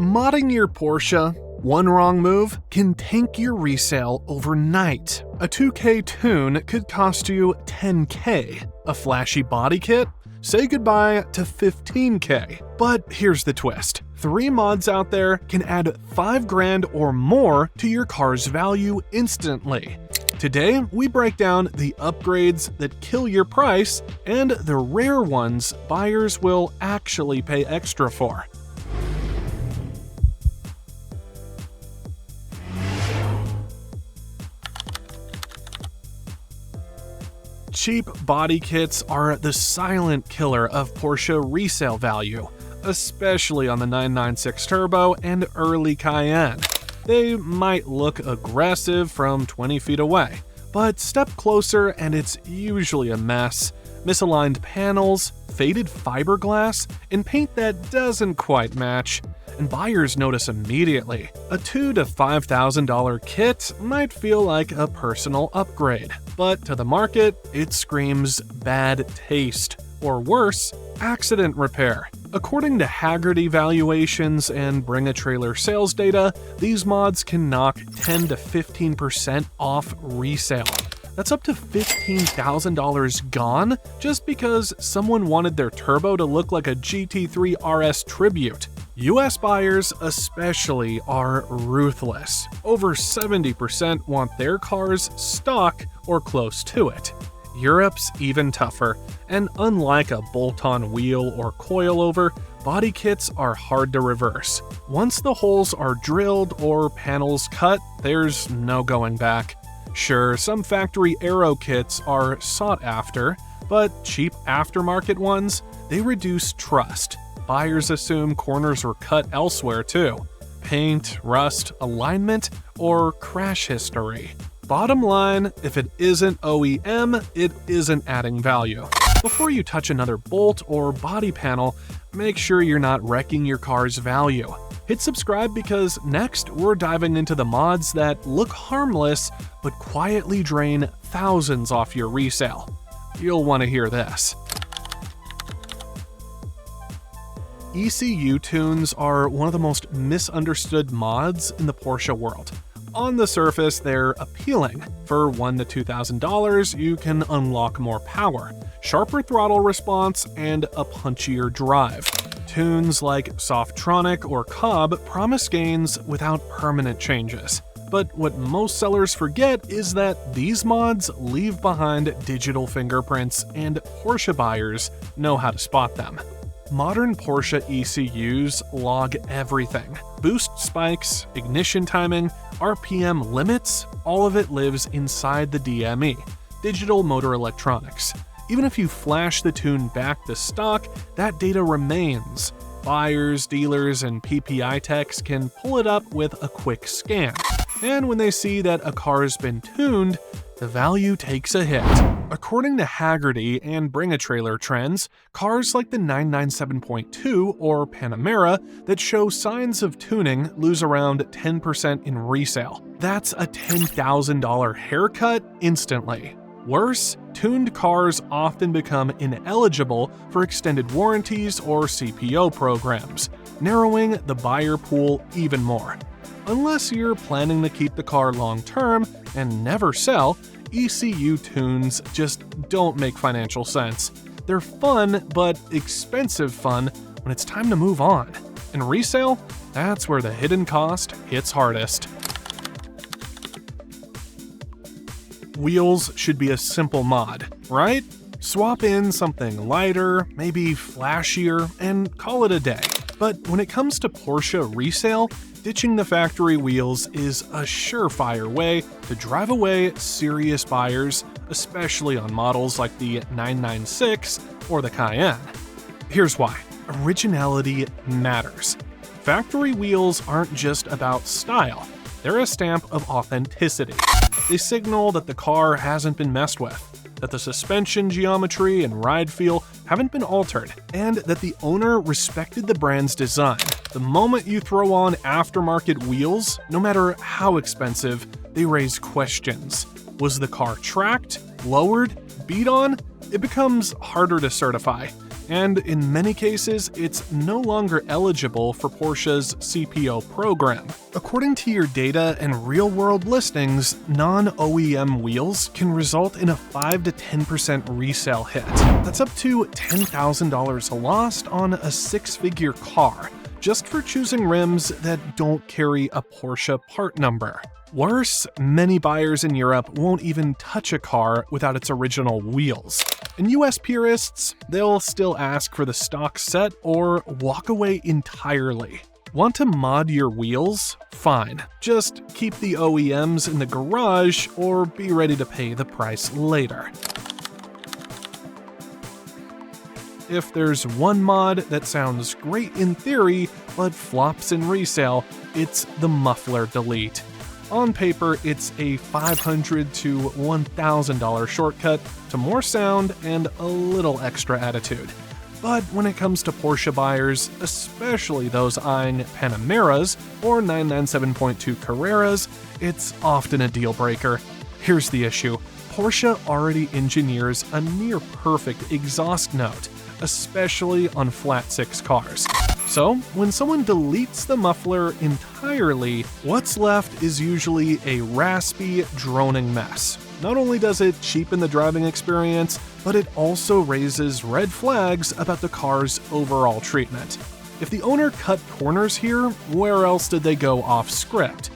Modding your Porsche, one wrong move can tank your resale overnight. A 2K tune could cost you 10K. A flashy body kit? Say goodbye to 15K. But here's the twist. 3 mods out there can add 5 grand or more to your car's value instantly. Today, we break down the upgrades that kill your price and the rare ones buyers will actually pay extra for. Cheap body kits are the silent killer of Porsche resale value, especially on the 996 Turbo and early Cayenne. They might look aggressive from 20 feet away, but step closer and it's usually a mess. Misaligned panels, faded fiberglass, and paint that doesn't quite match. And buyers notice immediately. A $2,000 to $5,000 kit might feel like a personal upgrade, but to the market, it screams bad taste, or worse, accident repair. According to Haggard evaluations and Bring a Trailer sales data, these mods can knock 10 to 15% off resale. That's up to $15,000 gone just because someone wanted their turbo to look like a GT3 RS Tribute. US buyers especially are ruthless. Over 70% want their cars stock or close to it. Europe's even tougher, and unlike a bolt-on wheel or coilover, body kits are hard to reverse. Once the holes are drilled or panels cut, there's no going back. Sure, some factory aero kits are sought after, but cheap aftermarket ones, they reduce trust. Buyers assume corners were cut elsewhere too. Paint, rust, alignment, or crash history. Bottom line, if it isn't OEM, it isn't adding value. Before you touch another bolt or body panel, make sure you're not wrecking your car's value. Hit subscribe because next we're diving into the mods that look harmless but quietly drain thousands off your resale. You'll want to hear this. ECU tunes are one of the most misunderstood mods in the Porsche world. On the surface, they're appealing. For $1,000 to $2,000, you can unlock more power, sharper throttle response, and a punchier drive. Tunes like Softronic or Cobb promise gains without permanent changes. But what most sellers forget is that these mods leave behind digital fingerprints, and Porsche buyers know how to spot them. Modern Porsche ECUs log everything. Boost spikes, ignition timing, RPM limits, all of it lives inside the DME, digital motor electronics. Even if you flash the tune back to stock, that data remains. Buyers, dealers, and PPI techs can pull it up with a quick scan. And when they see that a car's been tuned, the value takes a hit. According to Haggerty and Bring a Trailer trends, cars like the 997.2 or Panamera that show signs of tuning lose around 10% in resale. That's a $10,000 haircut instantly. Worse, tuned cars often become ineligible for extended warranties or CPO programs, narrowing the buyer pool even more. Unless you're planning to keep the car long-term and never sell, ECU tunes just don't make financial sense. They're fun, but expensive fun when it's time to move on. In resale, that's where the hidden cost hits hardest. Wheels should be a simple mod, right? Swap in something lighter, maybe flashier, and call it a day. But when it comes to Porsche resale, ditching the factory wheels is a surefire way to drive away serious buyers, especially on models like the 996 or the Cayenne. Here's why. Originality matters. Factory wheels aren't just about style, they're a stamp of authenticity. They signal that the car hasn't been messed with, that the suspension geometry and ride feel haven't been altered, and that the owner respected the brand's design. The moment you throw on aftermarket wheels, no matter how expensive, they raise questions. Was the car tracked, lowered, beat on? It becomes harder to certify. and in many cases, it's no longer eligible for Porsche's CPO program. According to your data and real-world listings, non-OEM wheels can result in a 5 to 10% resale hit. That's up to $10,000 lost on a six-figure car, just for choosing rims that don't carry a Porsche part number. Worse, many buyers in Europe won't even touch a car without its original wheels. And US purists, they'll still ask for the stock set or walk away entirely. Want to mod your wheels? Fine. Just keep the OEMs in the garage or be ready to pay the price later. If there's one mod that sounds great in theory but flops in resale, it's the Muffler delete. On paper, it's a $500 to $1,000 shortcut to more sound and a little extra attitude. But when it comes to Porsche buyers, especially those eyeing Panameras or 997.2 Carreras, it's often a deal breaker. Here's the issue. Porsche already engineers a near-perfect exhaust note, especially on flat-six cars. So, when someone deletes the muffler entirely, what's left is usually a raspy, droning mess. Not only does it cheapen the driving experience, but it also raises red flags about the car's overall treatment. If the owner cut corners here, where else did they go off script?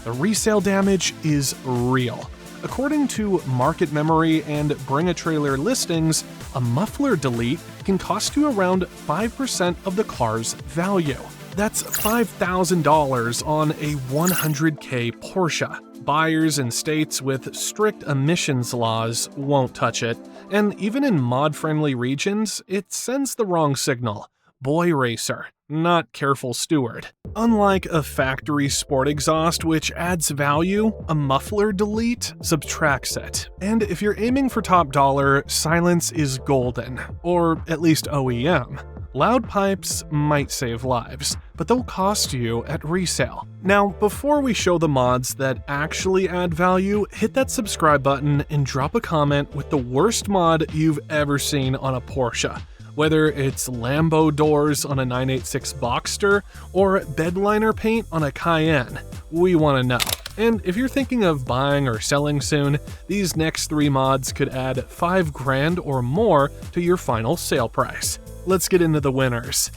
The resale damage is real. According to Market Memory and Bring a Trailer listings, a muffler delete can cost you around 5% of the car's value. That's $5,000 on a $100K Porsche. Buyers in states with strict emissions laws won't touch it, and even in mod-friendly regions, it sends the wrong signal. Boy racer, not careful steward. Unlike a factory sport exhaust which adds value, a muffler delete subtracts it. And if you're aiming for top dollar, silence is golden, or at least OEM. Loud pipes might save lives, but they'll cost you at resale. Now, before we show the mods that actually add value, hit that subscribe button and drop a comment with the worst mod you've ever seen on a Porsche. Whether it's Lambo doors on a 986 Boxster or bedliner paint on a Cayenne, we want to know. And if you're thinking of buying or selling soon, these next 3 mods could add $5,000 or more to your final sale price. Let's get into the winners.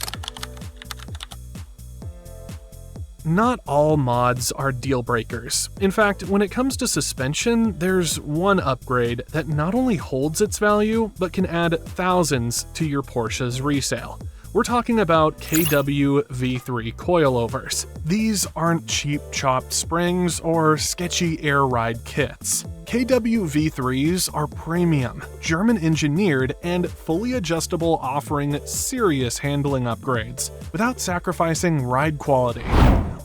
Not all mods are deal breakers. In fact, when it comes to suspension, there's one upgrade that not only holds its value, but can add thousands to your Porsche's resale. We're talking about KW V3 coilovers. These aren't cheap chopped springs or sketchy air ride kits. KW V3s are premium, German engineered, and fully adjustable, offering serious handling upgrades without sacrificing ride quality.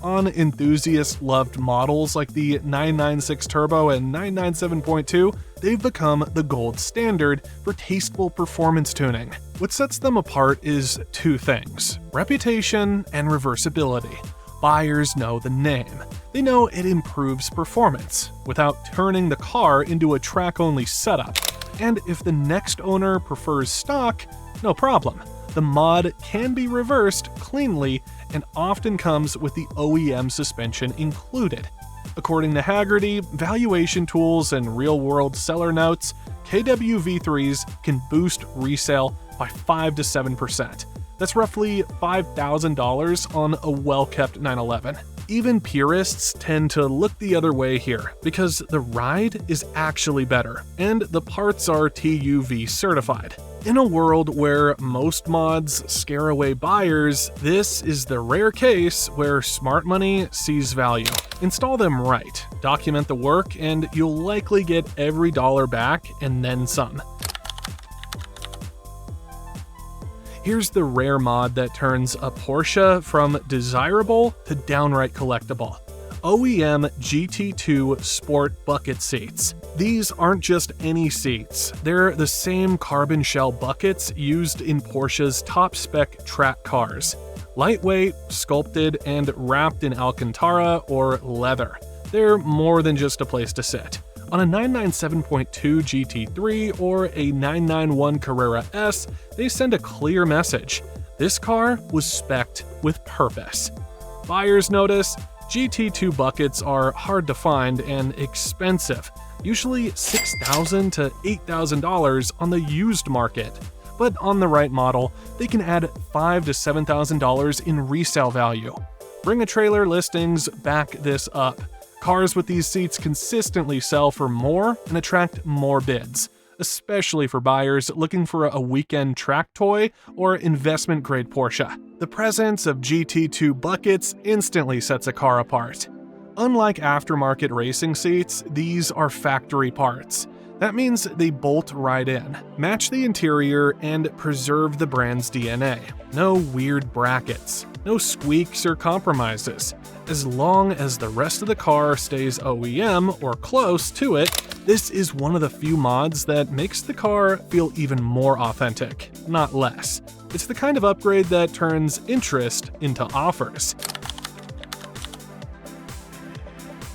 On enthusiast-loved models like the 996 Turbo and 997.2, they've become the gold standard for tasteful performance tuning. What sets them apart is 2 things: reputation and reversibility. Buyers know the name. They know it improves performance without turning the car into a track-only setup. And if the next owner prefers stock, no problem. The mod can be reversed cleanly and often comes with the OEM suspension included. According to Haggerty, valuation tools, and real-world seller notes, KW V3s can boost resale by 5 to 7%. That's roughly $5,000 on a well-kept 911. Even purists tend to look the other way here, because the ride is actually better, and the parts are TUV certified. In a world where most mods scare away buyers, this is the rare case where smart money sees value. Install them right, document the work, and you'll likely get every dollar back and then some. Here's the rare mod that turns a Porsche from desirable to downright collectible. OEM GT2 Sport bucket seats. These aren't just any seats, they're the same carbon shell buckets used in Porsche's top-spec track cars. Lightweight, sculpted, and wrapped in Alcantara or leather. They're more than just a place to sit. On a 997.2 GT3 or a 991 Carrera S, they send a clear message. This car was spec'd with purpose. Buyers notice GT2 buckets are hard to find and expensive, usually $6,000 to $8,000 on the used market. But on the right model, they can add $5,000 to $7,000 in resale value. Bring a trailer listings back this up. Cars with these seats consistently sell for more and attract more bids, especially for buyers looking for a weekend track toy or investment-grade Porsche. The presence of GT2 buckets instantly sets a car apart. Unlike aftermarket racing seats, these are factory parts. That means they bolt right in, match the interior, and preserve the brand's DNA. No weird brackets, no squeaks or compromises. As long as the rest of the car stays OEM or close to it, this is one of the few mods that makes the car feel even more authentic, not less. It's the kind of upgrade that turns interest into offers.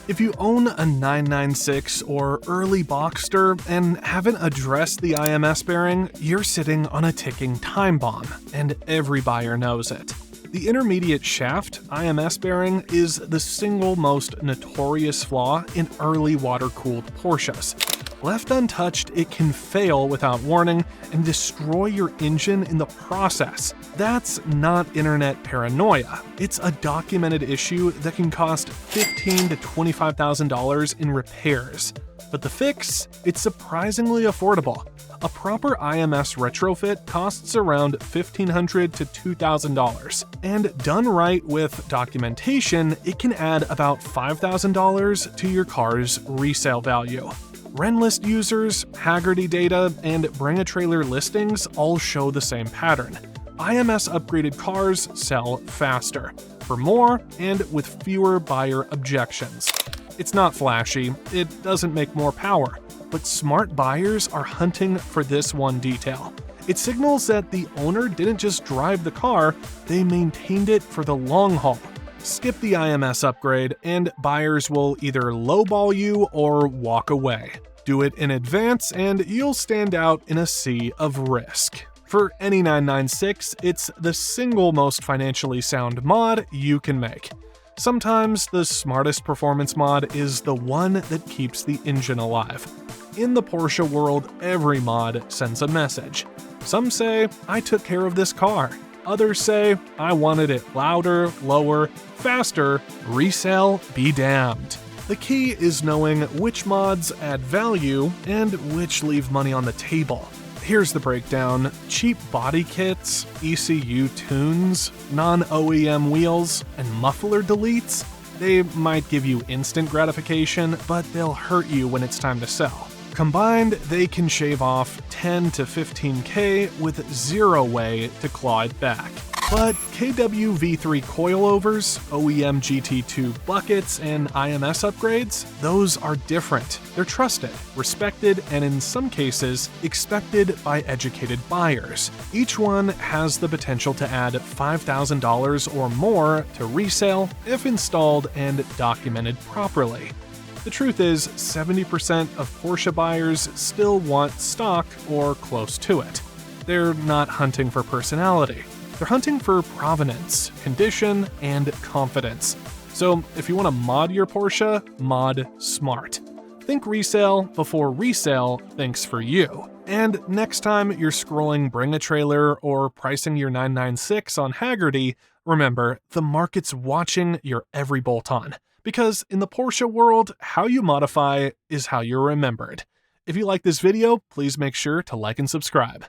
If you own a 996 or early Boxster and haven't addressed the IMS bearing, you're sitting on a ticking time bomb, and every buyer knows it. The intermediate shaft IMS bearing is the single most notorious flaw in early water-cooled Porsches. Left untouched, it can fail without warning and destroy your engine in the process. That's not internet paranoia. It's a documented issue that can cost $15,000 to $25,000 in repairs. But the fix? It's surprisingly affordable. A proper IMS retrofit costs around $1,500 to $2,000. And done right with documentation, it can add about $5,000 to your car's resale value. Renlist users, Haggerty data, and Bring a Trailer listings all show the same pattern. IMS upgraded cars sell faster, for more, and with fewer buyer objections. It's not flashy, it doesn't make more power, but smart buyers are hunting for this one detail. It signals that the owner didn't just drive the car, they maintained it for the long haul. Skip the IMS upgrade, and buyers will either lowball you or walk away. Do it in advance, and you'll stand out in a sea of risk. For any 996, it's the single most financially sound mod you can make. Sometimes the smartest performance mod is the one that keeps the engine alive. In the Porsche world, every mod sends a message. Some say, I took care of this car. Others say, I wanted it louder, lower, faster, resale be damned. The key is knowing which mods add value and which leave money on the table. Here's the breakdown. Cheap body kits, ECU tunes, non-OEM wheels, and muffler deletes, they might give you instant gratification, but they'll hurt you when it's time to sell. Combined, they can shave off 10 to 15K with zero way to claw it back. But KW V3 coilovers, OEM GT2 buckets, and IMS upgrades, those are different. They're trusted, respected, and in some cases, expected by educated buyers. Each one has the potential to add $5,000 or more to resale if installed and documented properly. The truth is, 70% of Porsche buyers still want stock or close to it. They're not hunting for personality. They're hunting for provenance, condition, and confidence. So if you want to mod your Porsche, mod smart. Think resale before resale thinks for you. And next time you're scrolling Bring a Trailer or pricing your 996 on Haggerty, remember, the market's watching your every bolt-on. Because in the Porsche world, how you modify is how you're remembered. If you like this video, please make sure to like and subscribe.